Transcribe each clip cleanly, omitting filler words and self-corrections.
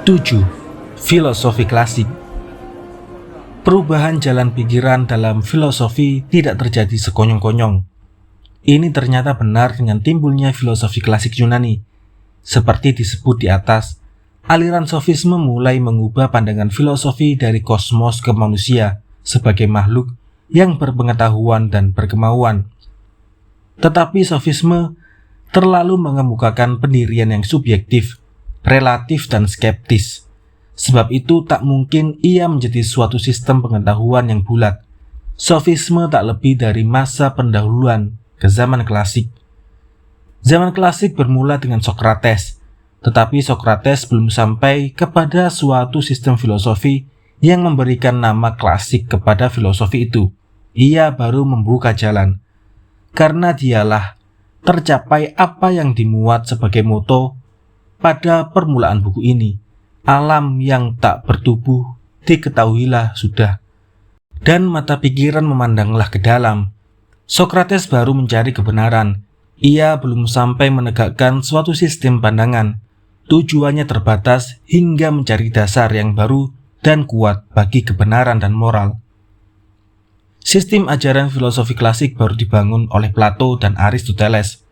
7. Filosofi klasik. Perubahan jalan pikiran dalam filosofi tidak terjadi sekonyong-konyong. Ini ternyata benar dengan timbulnya filosofi klasik Yunani. Seperti disebut di atas, aliran sofisme mulai mengubah pandangan filosofi dari kosmos ke manusia sebagai makhluk yang berpengetahuan dan berkemauan. Tetapi sofisme terlalu mengemukakan pendirian yang subjektif, relatif dan skeptis. Sebab itu tak mungkin ia menjadi suatu sistem pengetahuan yang bulat. Sofisme tak lebih dari masa pendahuluan ke zaman klasik. Zaman klasik bermula dengan Sokrates, tetapi Sokrates belum sampai kepada suatu sistem filosofi yang memberikan nama klasik kepada filosofi itu. Ia baru membuka jalan. Karena dialah tercapai apa yang dimuat sebagai moto pada permulaan buku ini. Alam yang tak bertubuh diketahuilah sudah, dan mata pikiran memandanglah ke dalam. Sokrates baru mencari kebenaran. Ia belum sampai menegakkan suatu sistem pandangan. Tujuannya terbatas hingga mencari dasar yang baru dan kuat bagi kebenaran dan moral. Sistem ajaran filosofi klasik baru dibangun oleh Plato dan Aristoteles.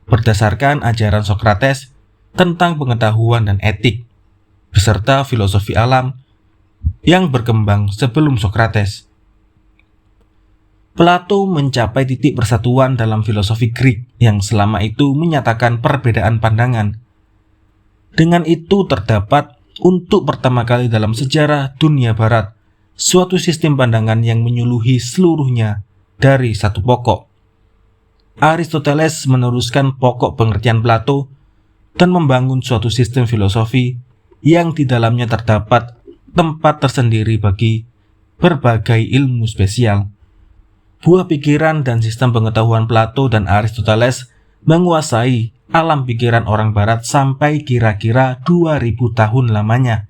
Berdasarkan ajaran Sokrates tentang pengetahuan dan etik, beserta filosofi alam yang berkembang sebelum Sokrates. Plato mencapai titik persatuan dalam filosofi Greek yang selama itu menyatakan perbedaan pandangan. Dengan itu terdapat untuk pertama kali dalam sejarah dunia barat suatu sistem pandangan yang menyuluhi seluruhnya dari satu pokok. Aristoteles meneruskan pokok pengertian Plato dan membangun suatu sistem filosofi yang di dalamnya terdapat tempat tersendiri bagi berbagai ilmu spesial. Buah pikiran dan sistem pengetahuan Plato dan Aristoteles menguasai alam pikiran orang barat sampai kira-kira 2000 tahun lamanya.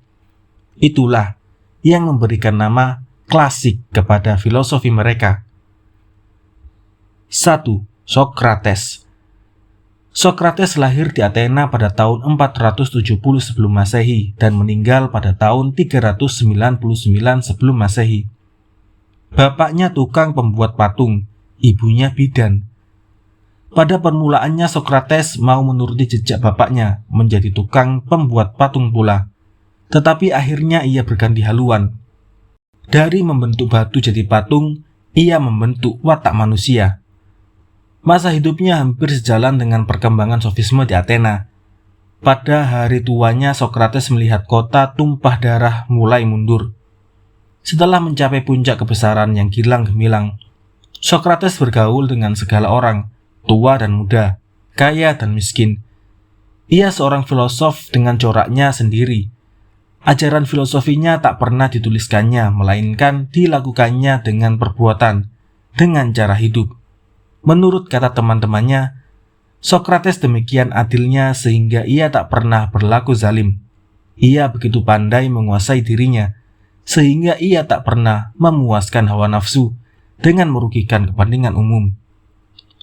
Itulah yang memberikan nama klasik kepada filosofi mereka. 1. Sokrates. Sokrates lahir di Athena pada tahun 470 sebelum Masehi dan meninggal pada tahun 399 sebelum Masehi. Bapaknya tukang pembuat patung, ibunya bidan. Pada permulaannya Sokrates mau menuruti jejak bapaknya menjadi tukang pembuat patung pula. Tetapi akhirnya ia berganti haluan. Dari membentuk batu jadi patung, ia membentuk watak manusia. Masa hidupnya hampir sejalan dengan perkembangan sofisme di Athena. Pada hari tuanya Sokrates melihat kota tumpah darah mulai mundur. Setelah mencapai puncak kebesaran yang gilang gemilang, Sokrates bergaul dengan segala orang, tua dan muda, kaya dan miskin. Ia seorang filosof dengan coraknya sendiri. Ajaran filosofinya tak pernah dituliskannya, melainkan dilakukannya dengan perbuatan, dengan cara hidup. Menurut kata teman-temannya, Sokrates demikian adilnya sehingga ia tak pernah berlaku zalim. Ia begitu pandai menguasai dirinya, sehingga ia tak pernah memuaskan hawa nafsu dengan merugikan kepentingan umum.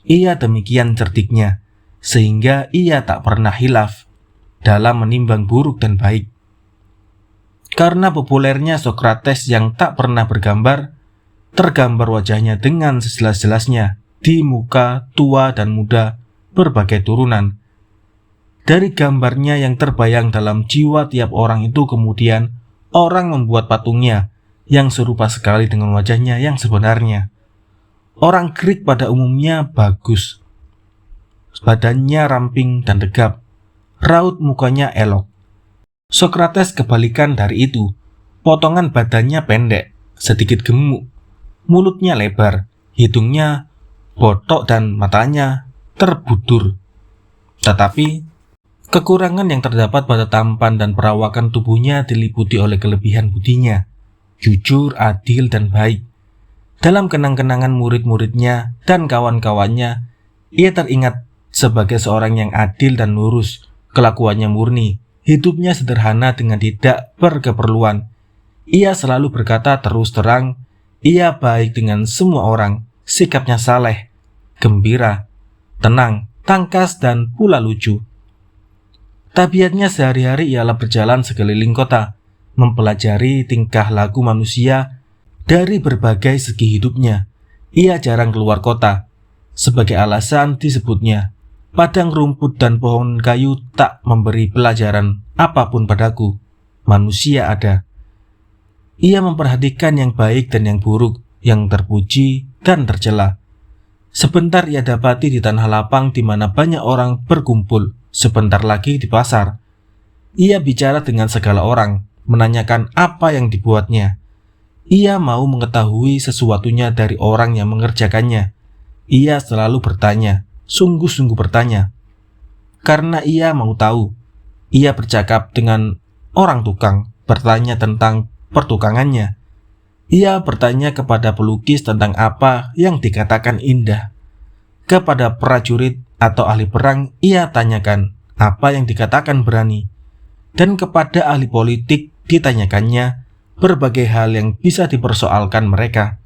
Ia demikian cerdiknya, sehingga ia tak pernah hilaf dalam menimbang buruk dan baik. Karena populernya Sokrates yang tak pernah bergambar, tergambar wajahnya dengan sejelas-jelasnya di muka tua dan muda berbagai turunan. Dari gambarnya yang terbayang dalam jiwa tiap orang itu kemudian orang membuat patungnya yang serupa sekali dengan wajahnya yang sebenarnya. Orang Greek pada umumnya bagus. Badannya ramping dan tegap. Raut mukanya elok. Sokrates kebalikan dari itu. Potongan badannya pendek, sedikit gemuk. Mulutnya lebar, hidungnya botok dan matanya terbudur. Tetapi kekurangan yang terdapat pada tampan dan perawakan tubuhnya diliputi oleh kelebihan budinya, jujur, adil, dan baik. Dalam kenang-kenangan murid-muridnya dan kawan-kawannya, ia teringat sebagai seorang yang adil dan lurus, kelakuannya murni, hidupnya sederhana dengan tidak berkeperluan. Ia selalu berkata terus terang, ia baik dengan semua orang, sikapnya saleh, gembira, tenang, tangkas, dan pula lucu. Tabiatnya sehari-hari ialah berjalan sekeliling kota, mempelajari tingkah laku manusia dari berbagai segi hidupnya. Ia jarang keluar kota. Sebagai alasan disebutnya, padang rumput dan pohon kayu tak memberi pelajaran apapun padaku. Manusia ada. Ia memperhatikan yang baik dan yang buruk, yang terpuji dan tercela. Sebentar ia dapati di tanah lapang di mana banyak orang berkumpul, sebentar lagi di pasar. Ia bicara dengan segala orang, menanyakan apa yang dibuatnya. Ia mau mengetahui sesuatunya dari orang yang mengerjakannya. Ia selalu bertanya, sungguh-sungguh bertanya. Karena ia mau tahu, ia bercakap dengan orang tukang, bertanya tentang pertukangannya. Ia bertanya kepada pelukis tentang apa yang dikatakan indah. Kepada prajurit atau ahli perang, ia tanyakan apa yang dikatakan berani. Dan kepada ahli politik ditanyakannya berbagai hal yang bisa dipersoalkan mereka.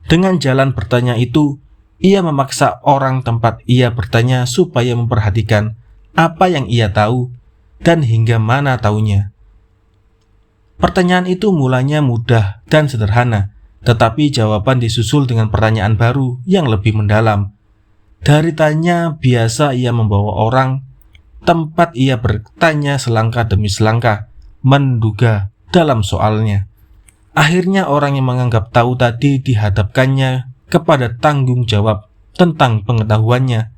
Dengan jalan bertanya itu, ia memaksa orang tempat ia bertanya supaya memperhatikan apa yang ia tahu dan hingga mana taunya. Pertanyaan itu mulanya mudah dan sederhana, tetapi jawaban disusul dengan pertanyaan baru yang lebih mendalam. Dari tanya biasa ia membawa orang, tempat ia bertanya selangkah demi selangkah, menduga dalam soalnya. Akhirnya orang yang menganggap tahu tadi dihadapkannya kepada tanggung jawab tentang pengetahuannya.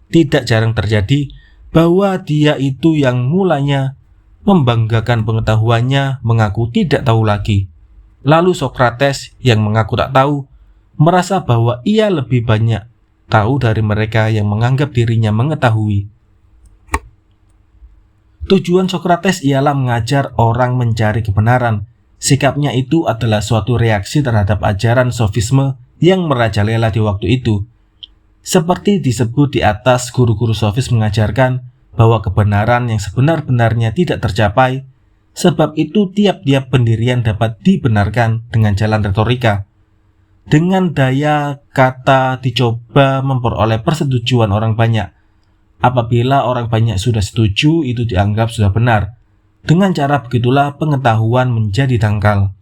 Tidak jarang terjadi bahwa dia itu yang mulanya membanggakan pengetahuannya mengaku tidak tahu lagi. Lalu Sokrates yang mengaku tak tahu merasa bahwa ia lebih banyak tahu dari mereka yang menganggap dirinya mengetahui. Tujuan Sokrates ialah mengajar orang mencari kebenaran. Sikapnya itu adalah suatu reaksi terhadap ajaran sofisme yang merajalela di waktu itu. Seperti disebut di atas, guru-guru sofis mengajarkan bahwa kebenaran yang sebenar-benarnya tidak tercapai, sebab itu tiap-tiap pendirian dapat dibenarkan dengan jalan retorika. Dengan daya kata dicoba memperoleh persetujuan orang banyak. Apabila orang banyak sudah setuju, itu dianggap sudah benar. Dengan cara begitulah pengetahuan menjadi dangkal.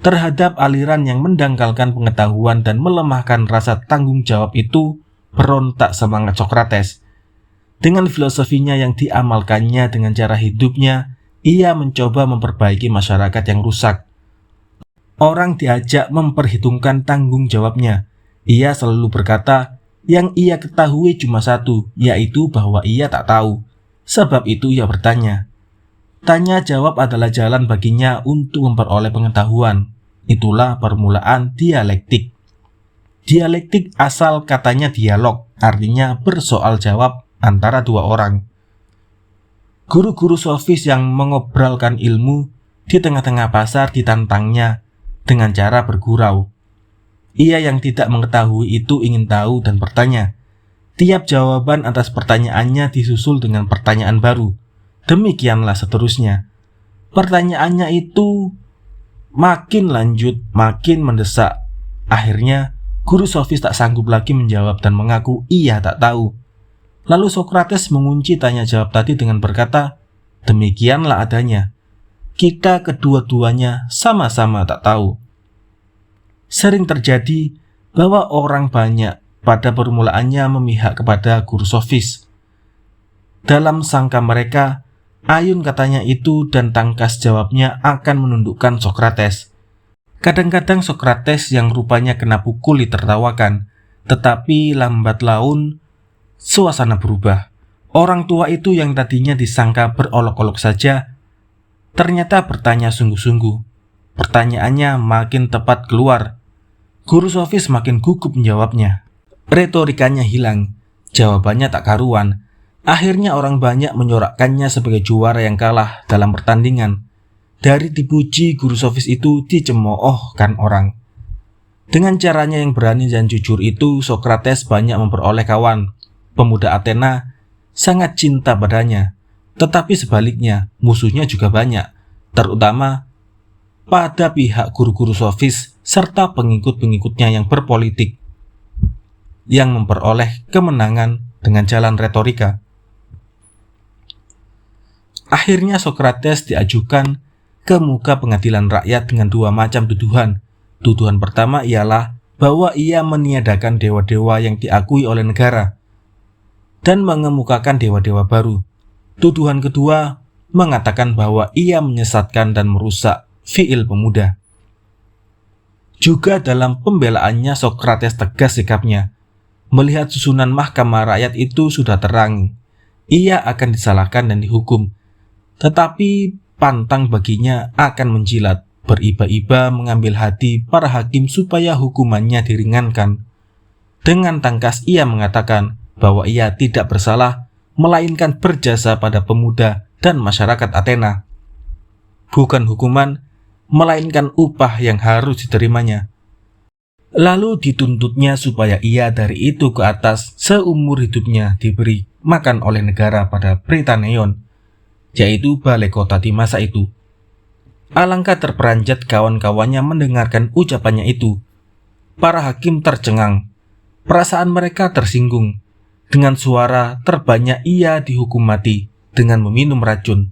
Terhadap aliran yang mendangkalkan pengetahuan dan melemahkan rasa tanggung jawab itu, berontak semangat Sokrates. Dengan filosofinya yang diamalkannya dengan cara hidupnya, ia mencoba memperbaiki masyarakat yang rusak. Orang diajak memperhitungkan tanggung jawabnya. Ia selalu berkata, yang ia ketahui cuma satu, yaitu bahwa ia tak tahu. Sebab itu ia bertanya. Tanya jawab adalah jalan baginya untuk memperoleh pengetahuan. Itulah permulaan dialektik. Dialektik asal katanya dialog, artinya bersoal jawab antara dua orang. Guru-guru sofis yang mengobrolkan ilmu di tengah-tengah pasar ditantangnya dengan cara bergurau. Ia yang tidak mengetahui itu ingin tahu dan bertanya. Tiap jawaban atas pertanyaannya disusul dengan pertanyaan baru. Demikianlah seterusnya. Pertanyaannya itu makin lanjut, makin mendesak. Akhirnya, guru sofis tak sanggup lagi menjawab dan mengaku ia tak tahu. Lalu Sokrates mengunci tanya jawab tadi dengan berkata, demikianlah adanya. Kita kedua-duanya sama-sama tak tahu. Sering terjadi bahwa orang banyak pada permulaannya memihak kepada guru sofis. Dalam sangka mereka, ayun katanya itu dan tangkas jawabnya akan menundukkan Sokrates. Kadang-kadang Sokrates yang rupanya kena pukul ditertawakan, tetapi lambat laun suasana berubah. Orang tua itu yang tadinya disangka berolok-olok saja, ternyata bertanya sungguh-sungguh. Pertanyaannya makin tepat keluar. Guru sofis makin gugup menjawabnya. Retorikanya hilang, jawabannya tak karuan. Akhirnya orang banyak menyorakkannya sebagai juara yang kalah dalam pertandingan. Dari dipuji, guru sofis itu dicemoohkan orang. Dengan caranya yang berani dan jujur itu, Sokrates banyak memperoleh kawan. Pemuda Athena sangat cinta padanya. Tetapi sebaliknya, musuhnya juga banyak, terutama pada pihak guru-guru sofis serta pengikut-pengikutnya yang berpolitik, yang memperoleh kemenangan dengan jalan retorika. Akhirnya Sokrates diajukan ke muka pengadilan rakyat dengan dua macam tuduhan. Tuduhan pertama ialah bahwa ia meniadakan dewa-dewa yang diakui oleh negara dan mengemukakan dewa-dewa baru. Tuduhan kedua mengatakan bahwa ia menyesatkan dan merusak fiil pemuda. Juga dalam pembelaannya Sokrates tegas sikapnya. Melihat susunan mahkamah rakyat itu sudah terang, ia akan disalahkan dan dihukum. Tetapi pantang baginya akan menjilat, beriba-iba mengambil hati para hakim supaya hukumannya diringankan. Dengan tangkas ia mengatakan bahwa ia tidak bersalah, melainkan berjasa pada pemuda dan masyarakat Athena. Bukan hukuman, melainkan upah yang harus diterimanya. Lalu dituntutnya supaya ia dari itu ke atas seumur hidupnya diberi makan oleh negara pada Prytaneon, yaitu balai kota di masa itu. Alangkah terperanjat kawan-kawannya mendengarkan ucapannya itu. Para hakim tercengang, perasaan mereka tersinggung. Dengan suara terbanyak ia dihukum mati dengan meminum racun.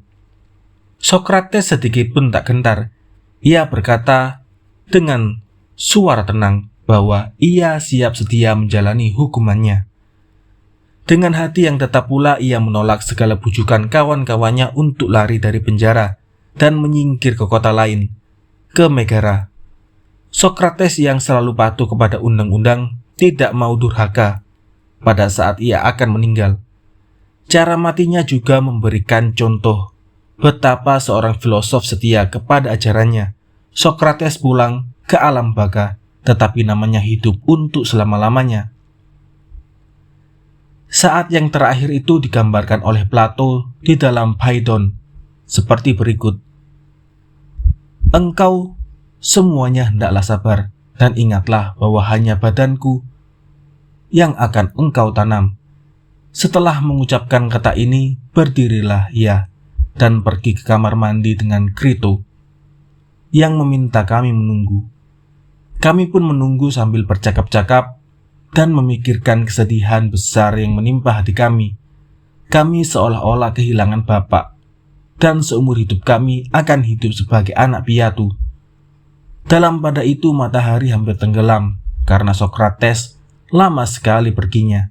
Sokrates sedikit pun tak gentar. Ia berkata dengan suara tenang bahwa ia siap sedia menjalani hukumannya. Dengan hati yang tetap pula ia menolak segala bujukan kawan-kawannya untuk lari dari penjara dan menyingkir ke kota lain, ke Megara. Sokrates yang selalu patuh kepada undang-undang tidak mau durhaka pada saat ia akan meninggal. Cara matinya juga memberikan contoh betapa seorang filosof setia kepada ajarannya. Sokrates pulang ke alam baka, tetapi namanya hidup untuk selama-lamanya. Saat yang terakhir itu digambarkan oleh Plato di dalam Phaedon seperti berikut. Engkau semuanya hendaklah sabar, dan ingatlah bahwa hanya badanku yang akan engkau tanam. Setelah mengucapkan kata ini, berdirilah ia dan pergi ke kamar mandi dengan Crito yang meminta kami menunggu. Kami pun menunggu sambil bercakap-cakap dan memikirkan kesedihan besar yang menimpa hati kami. Kami seolah-olah kehilangan bapak, dan seumur hidup kami akan hidup sebagai anak piatu. Dalam pada itu matahari hampir tenggelam, karena Sokrates lama sekali perginya.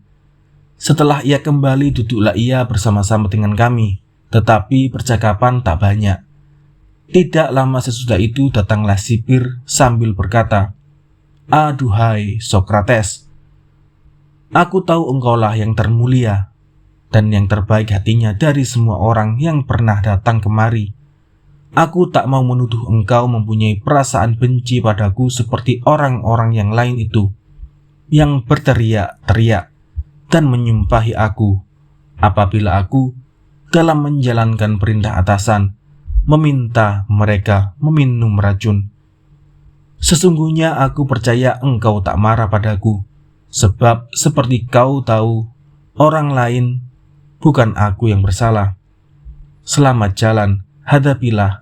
Setelah ia kembali, duduklah ia bersama-sama dengan kami, tetapi percakapan tak banyak. Tidak lama sesudah itu datanglah sipir sambil berkata, "Aduhai Sokrates, aku tahu engkaulah yang termulia dan yang terbaik hatinya dari semua orang yang pernah datang kemari. Aku tak mau menuduh engkau mempunyai perasaan benci padaku seperti orang-orang yang lain itu, yang berteriak-teriak dan menyumpahi aku apabila aku dalam menjalankan perintah atasan meminta mereka meminum racun. Sesungguhnya aku percaya engkau tak marah padaku, sebab seperti kau tahu, orang lain bukan aku yang bersalah. Selamat jalan, hadapilah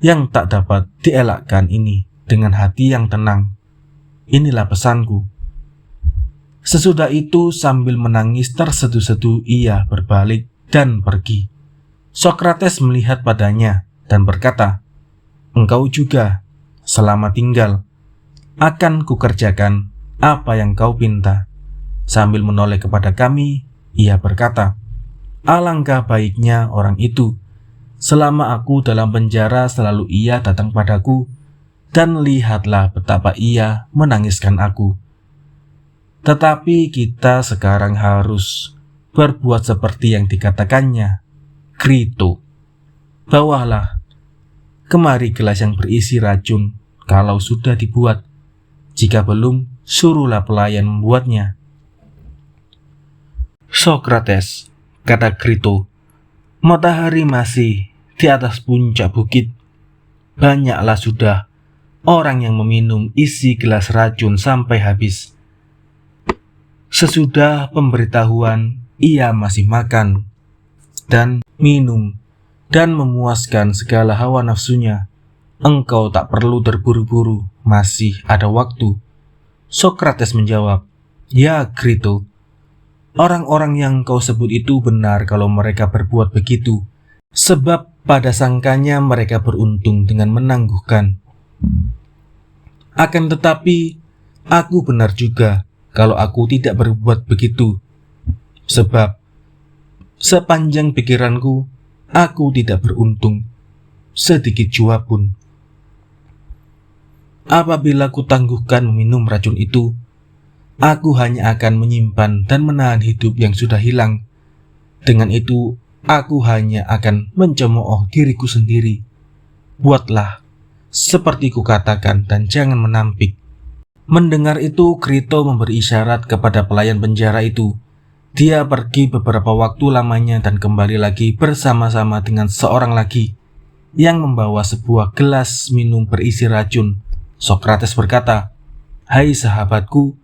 yang tak dapat dielakkan ini dengan hati yang tenang. Inilah pesanku." Sesudah itu sambil menangis terseduh-seduh ia berbalik dan pergi. Sokrates melihat padanya dan berkata, "Engkau juga, selamat tinggal. Akan kukerjakan apa yang kau pinta." Sambil menoleh kepada kami, ia berkata, "Alangkah baiknya orang itu. Selama aku dalam penjara selalu ia datang padaku, dan lihatlah betapa ia menangiskan aku. Tetapi kita sekarang harus berbuat seperti yang dikatakannya Crito. Bawalah kemari gelas yang berisi racun kalau sudah dibuat. Jika belum, suruhlah pelayan membuatnya." "Sokrates," kata Crito, "matahari masih di atas puncak bukit. Banyaklah sudah orang yang meminum isi gelas racun sampai habis. Sesudah pemberitahuan, ia masih makan dan minum dan memuaskan segala hawa nafsunya. Engkau tak perlu terburu-buru, masih ada waktu." Sokrates menjawab, "Ya Crito, orang-orang yang kau sebut itu benar kalau mereka berbuat begitu. Sebab pada sangkanya mereka beruntung dengan menangguhkan. Akan tetapi, aku benar juga kalau aku tidak berbuat begitu. Sebab sepanjang pikiranku, aku tidak beruntung sedikit jua pun. Apabila kutangguhkan meminum racun itu, aku hanya akan menyimpan dan menahan hidup yang sudah hilang. Dengan itu, aku hanya akan mencemooh diriku sendiri. Buatlah seperti kukatakan dan jangan menampik. Mendengar itu, Krito memberi isyarat kepada pelayan penjara itu. Dia pergi beberapa waktu lamanya dan kembali lagi bersama-sama dengan seorang lagi yang membawa sebuah gelas minum berisi racun. Sokrates berkata, "Hai sahabatku,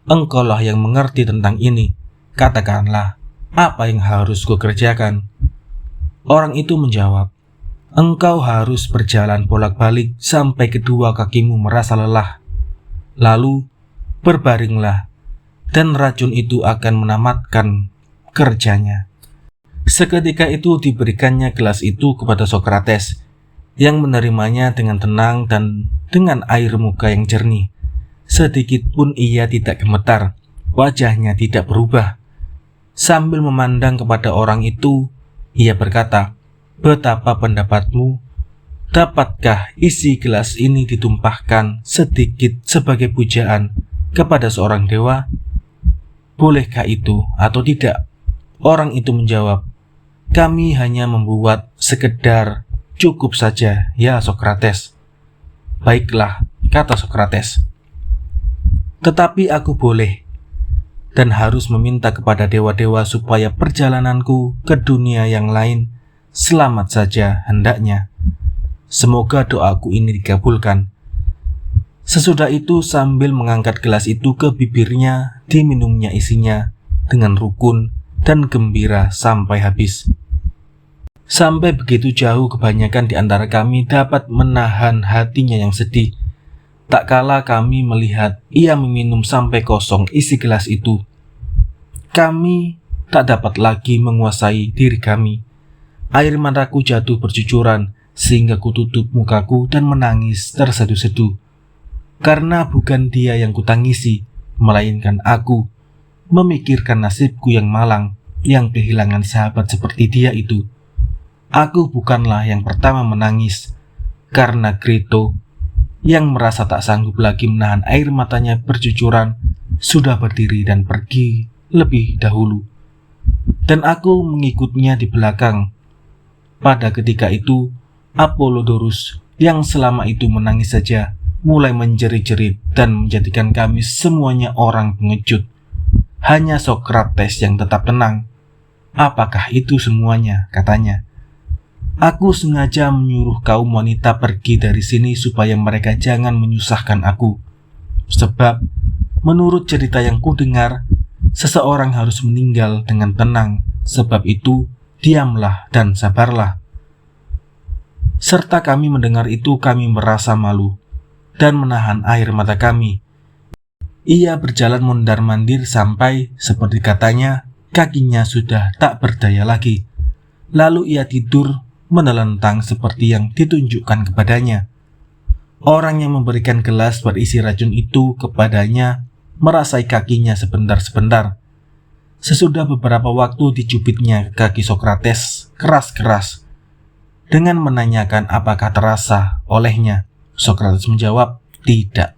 engkaulah yang mengerti tentang ini. Katakanlah, apa yang harus kukerjakan?" Orang itu menjawab, "Engkau harus berjalan bolak-balik sampai kedua kakimu merasa lelah. Lalu berbaringlah, dan racun itu akan menamatkan kerjanya." Seketika itu diberikannya gelas itu kepada Sokrates, yang menerimanya dengan tenang dan dengan air muka yang jernih. Sedikit pun ia tidak gemetar, wajahnya tidak berubah. Sambil memandang kepada orang itu, ia berkata, "Betapa pendapatmu? Dapatkah isi gelas ini ditumpahkan sedikit sebagai pujaan kepada seorang dewa? Bolehkah itu atau tidak?" Orang itu menjawab, "Kami hanya membuat sekedar cukup saja, ya Sokrates." "Baiklah," kata Sokrates, "tetapi aku boleh dan harus meminta kepada dewa-dewa supaya perjalananku ke dunia yang lain selamat saja hendaknya. Semoga doaku ini dikabulkan." Sesudah itu sambil mengangkat gelas itu ke bibirnya, diminumnya isinya dengan rukun dan gembira sampai habis. Sampai begitu jauh kebanyakan di antara kami dapat menahan hatinya yang sedih. Tak kala kami melihat ia meminum sampai kosong isi gelas itu, kami tak dapat lagi menguasai diri kami. Air mataku jatuh bercucuran sehingga kututup mukaku dan menangis terseduh-seduh. Karena bukan dia yang kutangisi, melainkan aku memikirkan nasibku yang malang, yang kehilangan sahabat seperti dia itu. Aku bukanlah yang pertama menangis, karena Krito yang merasa tak sanggup lagi menahan air matanya bercucuran sudah berdiri dan pergi lebih dahulu, dan aku mengikutnya di belakang. Pada ketika itu, Apollodorus yang selama itu menangis saja mulai menjerit-jerit dan menjadikan kami semuanya orang pengecut. Hanya Sokrates yang tetap tenang. "Apakah itu semuanya?" katanya. "Aku sengaja menyuruh kaum wanita pergi dari sini supaya mereka jangan menyusahkan aku. Sebab, menurut cerita yang kudengar, seseorang harus meninggal dengan tenang. Sebab itu, diamlah dan sabarlah." Serta kami mendengar itu, kami merasa malu dan menahan air mata kami. Ia berjalan mondar-mandir sampai, seperti katanya, kakinya sudah tak berdaya lagi. Lalu ia tidur menelentang seperti yang ditunjukkan kepadanya. Orang yang memberikan gelas berisi racun itu kepadanya merasai kakinya sebentar-sebentar. Sesudah beberapa waktu dicubitnya kaki Sokrates keras-keras dengan menanyakan apakah terasa olehnya. Sokrates menjawab, "Tidak."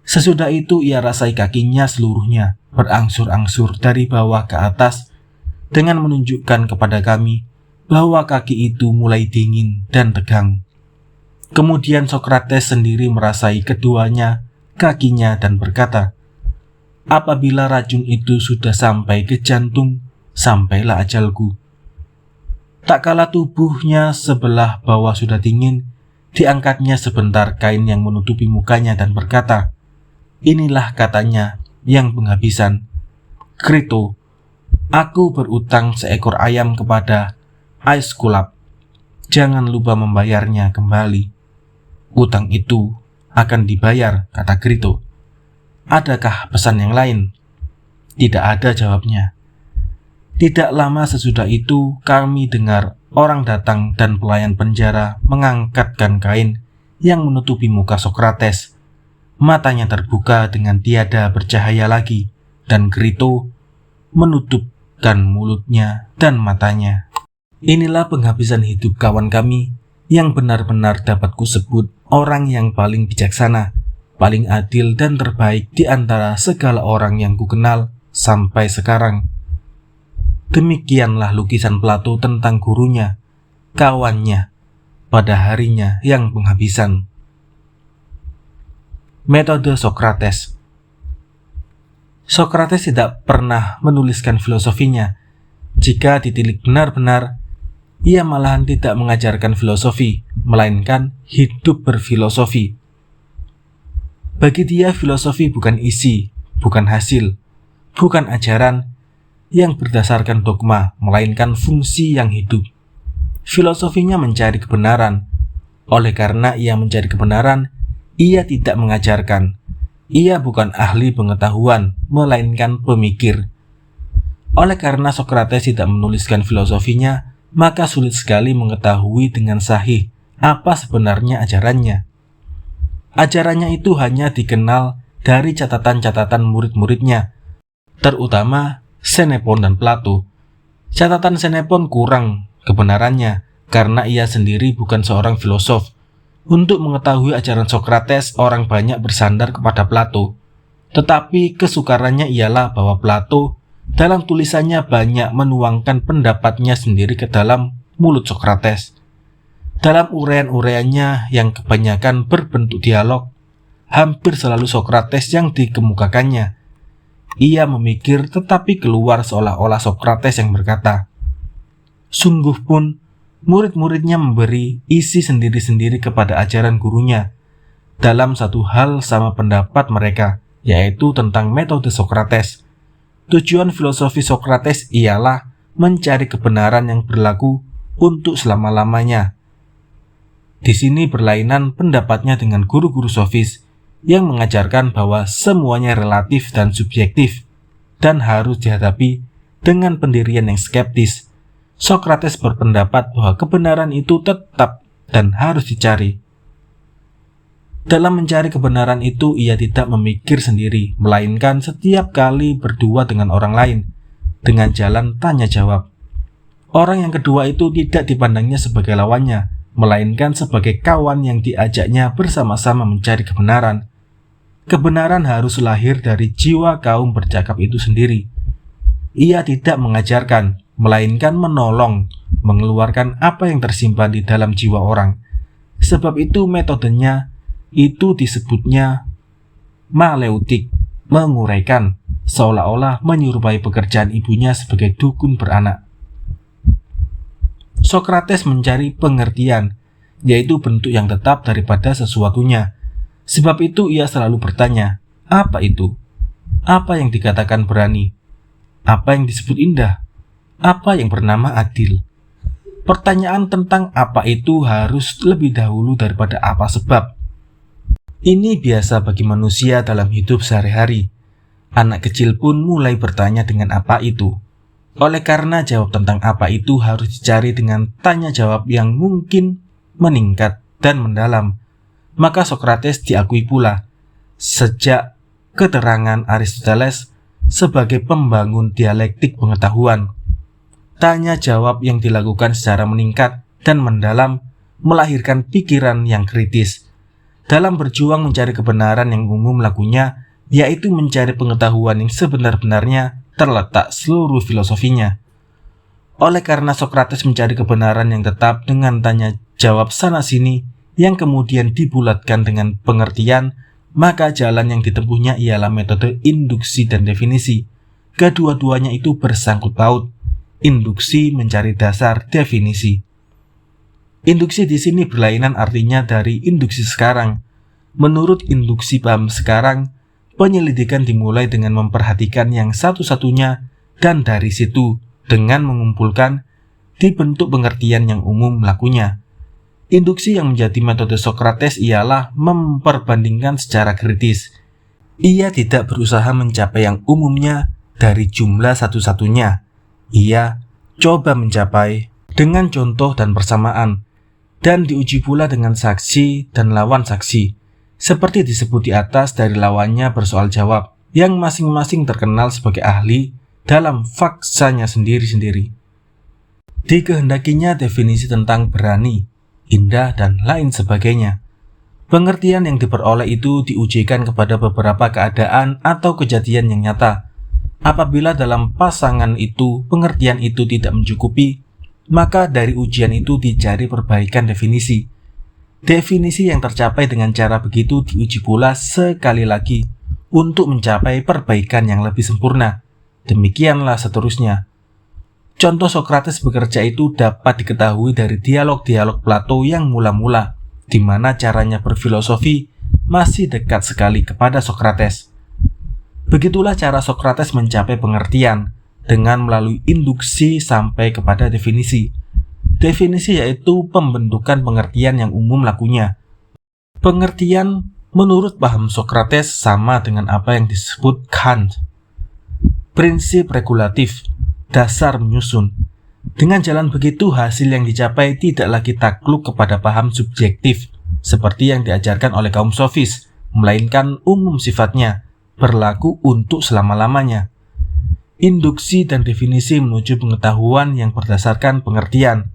Sesudah itu ia rasai kakinya seluruhnya, berangsur-angsur dari bawah ke atas, dengan menunjukkan kepada kami bahwa kaki itu mulai dingin dan tegang. Kemudian Sokrates sendiri merasai keduanya kakinya dan berkata, "Apabila racun itu sudah sampai ke jantung, sampailah ajalku." Tak kala tubuhnya sebelah bawah sudah dingin, diangkatnya sebentar kain yang menutupi mukanya dan berkata, "Inilah," katanya, "yang penghabisan. Krito, aku berutang seekor ayam kepada Aeskulap. Jangan lupa membayarnya kembali." "Utang itu akan dibayar," kata Krito. "Adakah pesan yang lain?" "Tidak ada," jawabnya. Tidak lama sesudah itu kami dengar orang datang dan pelayan penjara mengangkatkan kain yang menutupi muka Sokrates. Matanya terbuka dengan tiada bercahaya lagi, dan Crito menutupkan mulutnya dan matanya. Inilah penghabisan hidup kawan kami yang benar-benar dapat kusebut orang yang paling bijaksana, paling adil dan terbaik di antara segala orang yang kukenal sampai sekarang. Demikianlah lukisan Plato tentang gurunya, kawannya, pada harinya yang penghabisan. Metode Sokrates. Sokrates tidak pernah menuliskan filosofinya. Jika ditilik benar-benar, ia malahan tidak mengajarkan filosofi, melainkan hidup berfilosofi. Bagi dia, filosofi bukan isi, bukan hasil, bukan ajaran yang berdasarkan dogma, melainkan fungsi yang hidup. Filosofinya mencari kebenaran. Oleh karena ia mencari kebenaran, ia tidak mengajarkan. Ia bukan ahli pengetahuan, melainkan pemikir. Oleh karena Sokrates tidak menuliskan filosofinya, maka sulit sekali mengetahui dengan sahih apa sebenarnya ajarannya. Ajarannya itu hanya dikenal dari catatan-catatan murid-muridnya, terutama Xenophon dan Plato. Catatan Xenophon kurang kebenarannya karena ia sendiri bukan seorang filosof. Untuk mengetahui ajaran Sokrates, orang banyak bersandar kepada Plato. Tetapi kesukarannya ialah bahwa Plato dalam tulisannya banyak menuangkan pendapatnya sendiri ke dalam mulut Sokrates. Dalam uraian-uraiannya yang kebanyakan berbentuk dialog, hampir selalu Sokrates yang dikemukakannya. Ia memikir tetapi keluar seolah-olah Sokrates yang berkata. Sungguh pun, murid-muridnya memberi isi sendiri-sendiri kepada ajaran gurunya dalam satu hal sama pendapat mereka, yaitu tentang metode Sokrates. Tujuan filosofi Sokrates ialah mencari kebenaran yang berlaku untuk selama-lamanya. Di sini berlainan pendapatnya dengan guru-guru sofis yang mengajarkan bahwa semuanya relatif dan subjektif dan harus dihadapi dengan pendirian yang skeptis. Sokrates berpendapat bahwa kebenaran itu tetap dan harus dicari. Dalam mencari kebenaran itu, ia tidak memikir sendiri, melainkan setiap kali berdua dengan orang lain, dengan jalan tanya jawab. Orang yang kedua itu tidak dipandangnya sebagai lawannya, melainkan sebagai kawan yang diajaknya bersama-sama mencari kebenaran. Kebenaran harus lahir dari jiwa kaum bercakap itu sendiri. Ia tidak mengajarkan, melainkan menolong, mengeluarkan apa yang tersimpan di dalam jiwa orang. Sebab itu metodenya itu disebutnya maleutik, menguraikan, seolah-olah menyerupai pekerjaan ibunya sebagai dukun beranak. Sokrates mencari pengertian, yaitu bentuk yang tetap daripada sesuatunya. Sebab itu ia selalu bertanya, apa itu? Apa yang dikatakan berani? Apa yang disebut indah? Apa yang bernama adil? Pertanyaan tentang apa itu harus lebih dahulu daripada apa sebab. Ini biasa bagi manusia dalam hidup sehari-hari. Anak kecil pun mulai bertanya dengan apa itu. Oleh karena jawab tentang apa itu harus dicari dengan tanya jawab yang mungkin meningkat dan mendalam, maka Sokrates diakui pula sejak keterangan Aristoteles sebagai pembangun dialektik pengetahuan. Tanya jawab yang dilakukan secara meningkat dan mendalam melahirkan pikiran yang kritis. Dalam berjuang mencari kebenaran yang umum lakunya, yaitu mencari pengetahuan yang sebenar-benarnya, terletak seluruh filosofinya. Oleh karena Sokrates mencari kebenaran yang tetap dengan tanya jawab sana-sini yang kemudian dibulatkan dengan pengertian, maka jalan yang ditempuhnya ialah metode induksi dan definisi. Kedua-duanya itu bersangkut paut. Induksi mencari dasar definisi. Induksi di sini berlainan artinya dari induksi sekarang. Menurut induksi paham sekarang, penyelidikan dimulai dengan memperhatikan yang satu-satunya dan dari situ dengan mengumpulkan dibentuk pengertian yang umum lakunya. Induksi yang menjadi metode Sokrates ialah memperbandingkan secara kritis. Ia tidak berusaha mencapai yang umumnya dari jumlah satu-satunya. Ia coba mencapai dengan contoh dan persamaan, dan diuji pula dengan saksi dan lawan saksi, seperti disebut di atas dari lawannya bersoal jawab, yang masing-masing terkenal sebagai ahli dalam faksanya sendiri-sendiri. Dikehendakinya definisi tentang berani, indah, dan lain sebagainya. Pengertian yang diperoleh itu diujikan kepada beberapa keadaan atau kejadian yang nyata. Apabila dalam pasangan itu pengertian itu tidak mencukupi, maka dari ujian itu dicari perbaikan definisi. Definisi yang tercapai dengan cara begitu diuji pula sekali lagi untuk mencapai perbaikan yang lebih sempurna. Demikianlah seterusnya. Contoh Sokrates bekerja itu dapat diketahui dari dialog-dialog Plato yang mula-mula, di mana caranya berfilosofi masih dekat sekali kepada Sokrates. Begitulah cara Sokrates mencapai pengertian, dengan melalui induksi sampai kepada definisi. Definisi yaitu pembentukan pengertian yang umum lakunya. Pengertian menurut paham Sokrates sama dengan apa yang disebut Kant. Prinsip regulatif, dasar menyusun. Dengan jalan begitu, hasil yang dicapai tidak lagi takluk kepada paham subjektif, seperti yang diajarkan oleh kaum sofis, melainkan umum sifatnya, berlaku untuk selama-lamanya. Induksi dan definisi menuju pengetahuan yang berdasarkan pengertian.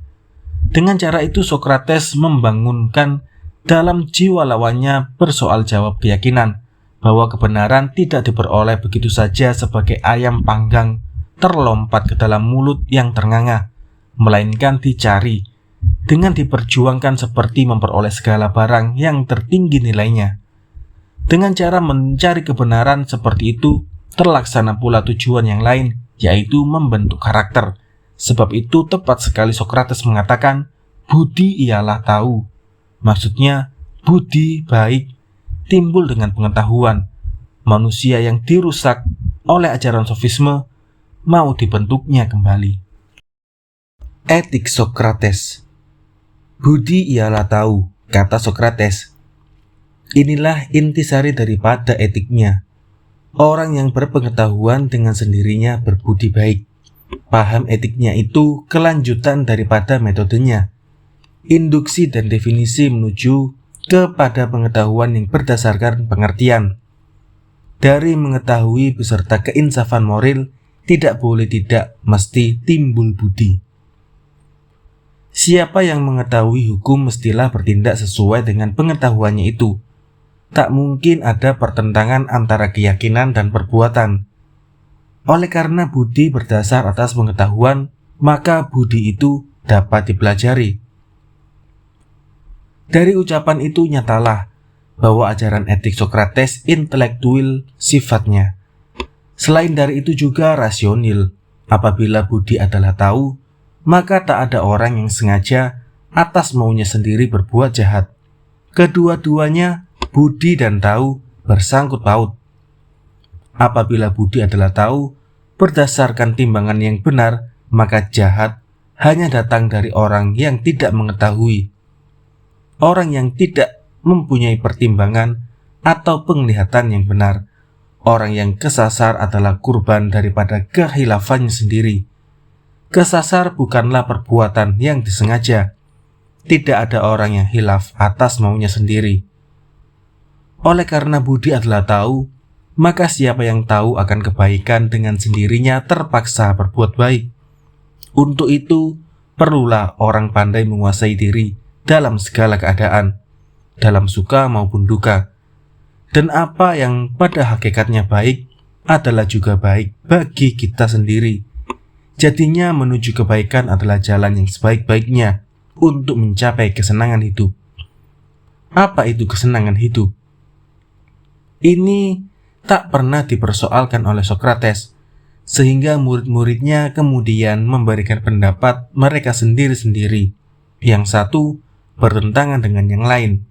Dengan cara itu Sokrates membangunkan dalam jiwa lawannya bersoal jawab keyakinan bahwa kebenaran tidak diperoleh begitu saja sebagai ayam panggang terlompat ke dalam mulut yang ternganga, melainkan dicari dengan diperjuangkan seperti memperoleh segala barang yang tertinggi nilainya. Dengan cara mencari kebenaran seperti itu, terlaksana pula tujuan yang lain, yaitu membentuk karakter. Sebab itu tepat sekali Sokrates mengatakan, budi ialah tahu. Maksudnya, budi baik timbul dengan pengetahuan. Manusia yang dirusak oleh ajaran sofisme mau dibentuknya kembali. Etik Sokrates. Budi ialah tahu, kata Sokrates. Inilah intisari daripada etiknya. Orang yang berpengetahuan dengan sendirinya berbudi baik. Paham etiknya itu kelanjutan daripada metodenya. Induksi dan definisi menuju kepada pengetahuan yang berdasarkan pengertian. Dari mengetahui beserta keinsafan moral, tidak boleh tidak mesti timbul budi. Siapa yang mengetahui hukum mestilah bertindak sesuai dengan pengetahuannya itu. Tak mungkin ada pertentangan antara keyakinan dan perbuatan. Oleh karena budi berdasar atas pengetahuan, maka budi itu dapat dipelajari. Dari ucapan itu nyatalah bahwa ajaran etik Sokrates intelektual sifatnya. Selain dari itu juga rasional. Apabila budi adalah tahu, maka tak ada orang yang sengaja atas maunya sendiri berbuat jahat. Kedua-duanya, budi dan tahu, bersangkut paut. Apabila budi adalah tahu, berdasarkan timbangan yang benar, maka jahat hanya datang dari orang yang tidak mengetahui. Orang yang tidak mempunyai pertimbangan atau penglihatan yang benar. Orang yang kesasar adalah kurban daripada kehilafannya sendiri. Kesasar bukanlah perbuatan yang disengaja. Tidak ada orang yang hilaf atas maunya sendiri. Oleh karena budi adalah tahu, maka siapa yang tahu akan kebaikan dengan sendirinya terpaksa berbuat baik. Untuk itu, perlulah orang pandai menguasai diri dalam segala keadaan, dalam suka maupun duka. Dan apa yang pada hakikatnya baik adalah juga baik bagi kita sendiri. Jadinya menuju kebaikan adalah jalan yang sebaik-baiknya untuk mencapai kesenangan hidup. Apa itu kesenangan hidup? Ini tak pernah dipersoalkan oleh Sokrates, sehingga murid-muridnya kemudian memberikan pendapat mereka sendiri-sendiri. Yang satu bertentangan dengan yang lain.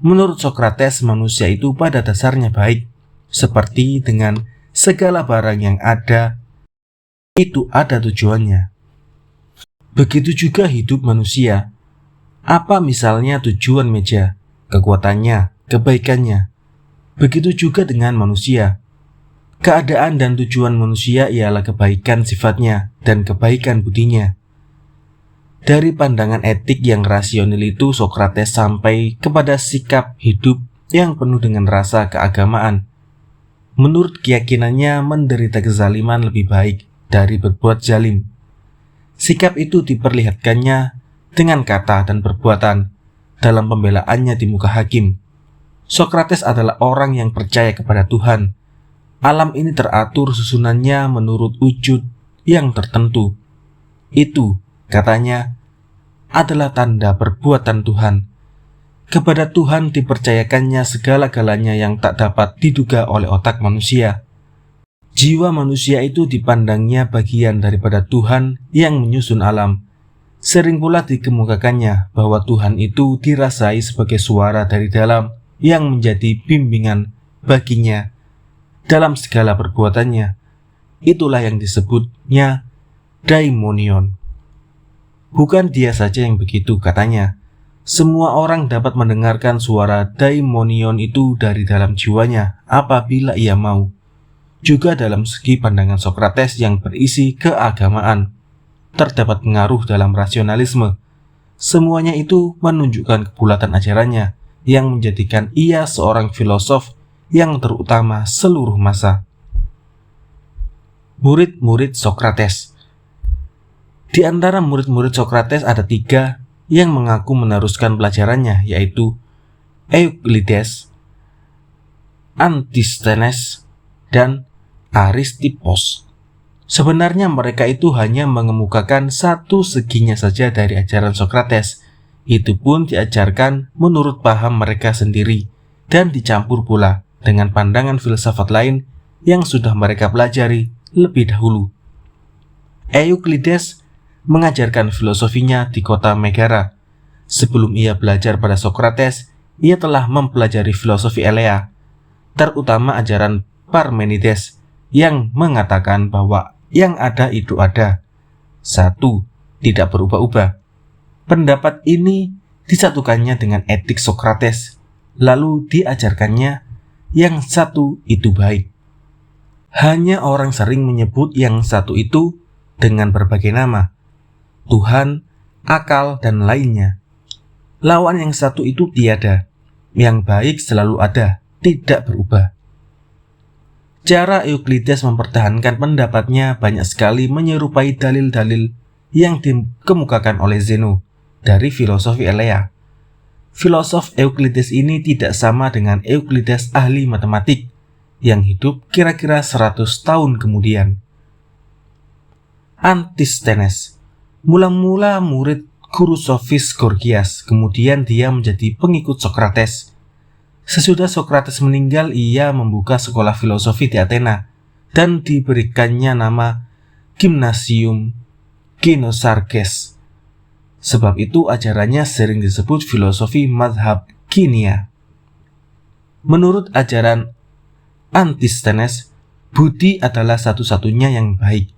Menurut Sokrates, manusia itu pada dasarnya baik, seperti dengan segala barang yang ada, itu ada tujuannya. Begitu juga hidup manusia. Apa misalnya tujuan meja, kekuatannya, kebaikannya. Begitu juga dengan manusia. Keadaan dan tujuan manusia ialah kebaikan sifatnya dan kebaikan budinya. Dari pandangan etik yang rasional itu, Sokrates sampai kepada sikap hidup yang penuh dengan rasa keagamaan. Menurut keyakinannya, menderita kezaliman lebih baik dari berbuat zalim. Sikap itu diperlihatkannya dengan kata dan perbuatan dalam pembelaannya di muka hakim. Sokrates adalah orang yang percaya kepada Tuhan. Alam ini teratur susunannya menurut wujud yang tertentu. Itu, katanya, adalah tanda perbuatan Tuhan. Kepada Tuhan dipercayakannya segala-galanya yang tak dapat diduga oleh otak manusia. Jiwa manusia itu dipandangnya bagian daripada Tuhan yang menyusun alam. Sering pula dikemukakannya bahwa Tuhan itu dirasai sebagai suara dari dalam yang menjadi bimbingan baginya dalam segala perbuatannya. Itulah yang disebutnya daimonion. Bukan dia saja yang begitu, katanya. Semua orang dapat mendengarkan suara daimonion itu dari dalam jiwanya apabila ia mau. Juga dalam segi pandangan Sokrates yang berisi keagamaan, terdapat pengaruh dalam rasionalisme. Semuanya itu menunjukkan kebulatan ajarannya yang menjadikan ia seorang filosof yang terutama seluruh masa. Murid-murid Sokrates. Di antara murid-murid Sokrates ada 3 yang mengaku meneruskan pelajarannya, yaitu Euclides, Antisthenes, dan Aristippos. Sebenarnya mereka itu hanya mengemukakan satu seginya saja dari ajaran Sokrates. Itu pun diajarkan menurut paham mereka sendiri dan dicampur pula dengan pandangan filsafat lain yang sudah mereka pelajari lebih dahulu. Euclides mengajarkan filosofinya di kota Megara. Sebelum ia belajar pada Sokrates, ia telah mempelajari filosofi Elea, terutama ajaran Parmenides yang mengatakan bahwa yang ada itu ada, satu, tidak berubah-ubah. Pendapat ini disatukannya dengan etik Sokrates, lalu diajarkannya yang satu itu baik. Hanya orang sering menyebut yang satu itu dengan berbagai nama, Tuhan, akal, dan lainnya. Lawan yang satu itu tiada, yang baik selalu ada, tidak berubah. Cara Euclides mempertahankan pendapatnya banyak sekali menyerupai dalil-dalil yang dikemukakan oleh Zeno dari filosofi Elea. Filosof Euclides ini tidak sama dengan Euclides ahli matematik yang hidup kira-kira 100 tahun kemudian. Antisthenes mula-mula murid guru sofis Gorgias, kemudian dia menjadi pengikut Sokrates. Sesudah Sokrates meninggal, ia membuka sekolah filosofi di Athena dan diberikannya nama Gymnasium Kinosarges. Sebab itu ajarannya sering disebut filosofi madhab Kinia. Menurut ajaran Antisthenes, budi adalah satu-satunya yang baik.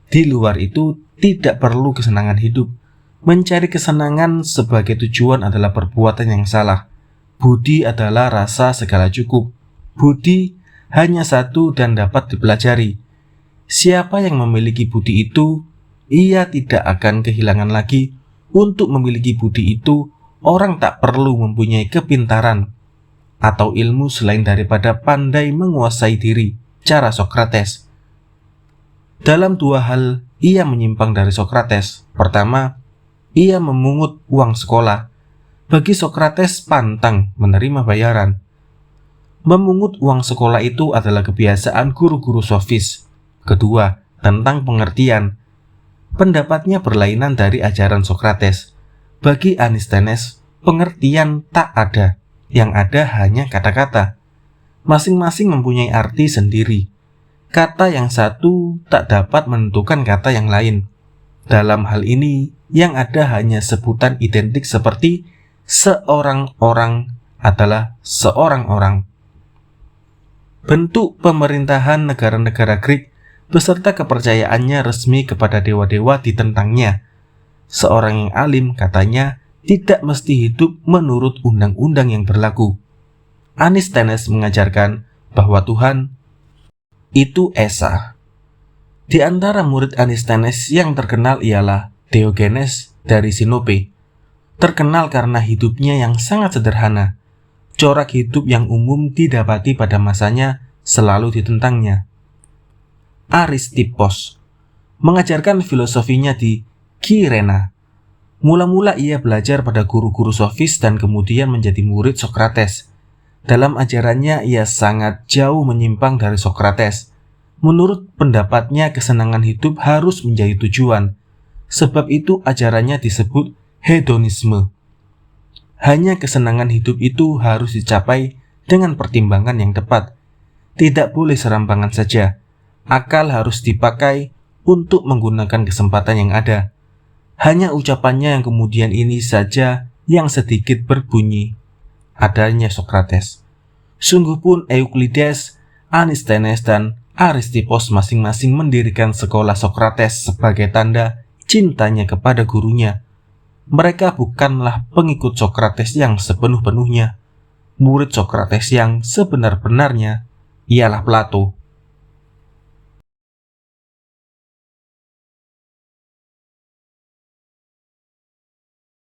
Di luar itu tidak perlu kesenangan hidup. Mencari kesenangan sebagai tujuan adalah perbuatan yang salah. Budi adalah rasa segala cukup. Budi hanya satu dan dapat dipelajari. Siapa yang memiliki budi itu, ia tidak akan kehilangan lagi. Untuk memiliki budi itu, orang tak perlu mempunyai kepintaran atau ilmu selain daripada pandai menguasai diri, cara Sokrates. Dalam 2 hal, ia menyimpang dari Sokrates. Pertama, ia memungut uang sekolah. Bagi Sokrates pantang menerima bayaran. Memungut uang sekolah itu adalah kebiasaan guru-guru sofis. Kedua, tentang pengertian. Pendapatnya berlainan dari ajaran Sokrates. Bagi Antisthenes, pengertian tak ada. Yang ada hanya kata-kata. Masing-masing mempunyai arti sendiri. Kata yang satu tak dapat menentukan kata yang lain. Dalam hal ini, yang ada hanya sebutan identik seperti seorang orang adalah seorang orang. Bentuk pemerintahan negara-negara Greek beserta kepercayaannya resmi kepada dewa-dewa ditentangnya. Seorang yang alim, katanya, tidak mesti hidup menurut undang-undang yang berlaku. Antisthenes mengajarkan bahwa Tuhan itu esa. Di antara murid Antisthenes yang terkenal ialah Diogenes dari Sinope, terkenal karena hidupnya yang sangat sederhana. Corak hidup yang umum didapati pada masanya selalu ditentangnya. Aristippos mengajarkan filosofinya di Kyrene. Mula-mula ia belajar pada guru-guru sofis dan kemudian menjadi murid Sokrates. Dalam ajarannya ia sangat jauh menyimpang dari Sokrates. Menurut pendapatnya kesenangan hidup harus menjadi tujuan. Sebab itu ajarannya disebut hedonisme. Hanya kesenangan hidup itu harus dicapai dengan pertimbangan yang tepat. Tidak boleh serampangan saja. Akal harus dipakai untuk menggunakan kesempatan yang ada. Hanya ucapannya yang kemudian ini saja yang sedikit berbunyi. Adanya Sokrates. Sungguh pun Euclides, Antisthenes, dan Aristippos masing-masing mendirikan sekolah Sokrates sebagai tanda cintanya kepada gurunya. Mereka bukanlah pengikut Sokrates yang sepenuh-penuhnya. Murid Sokrates yang sebenar-benarnya ialah Plato.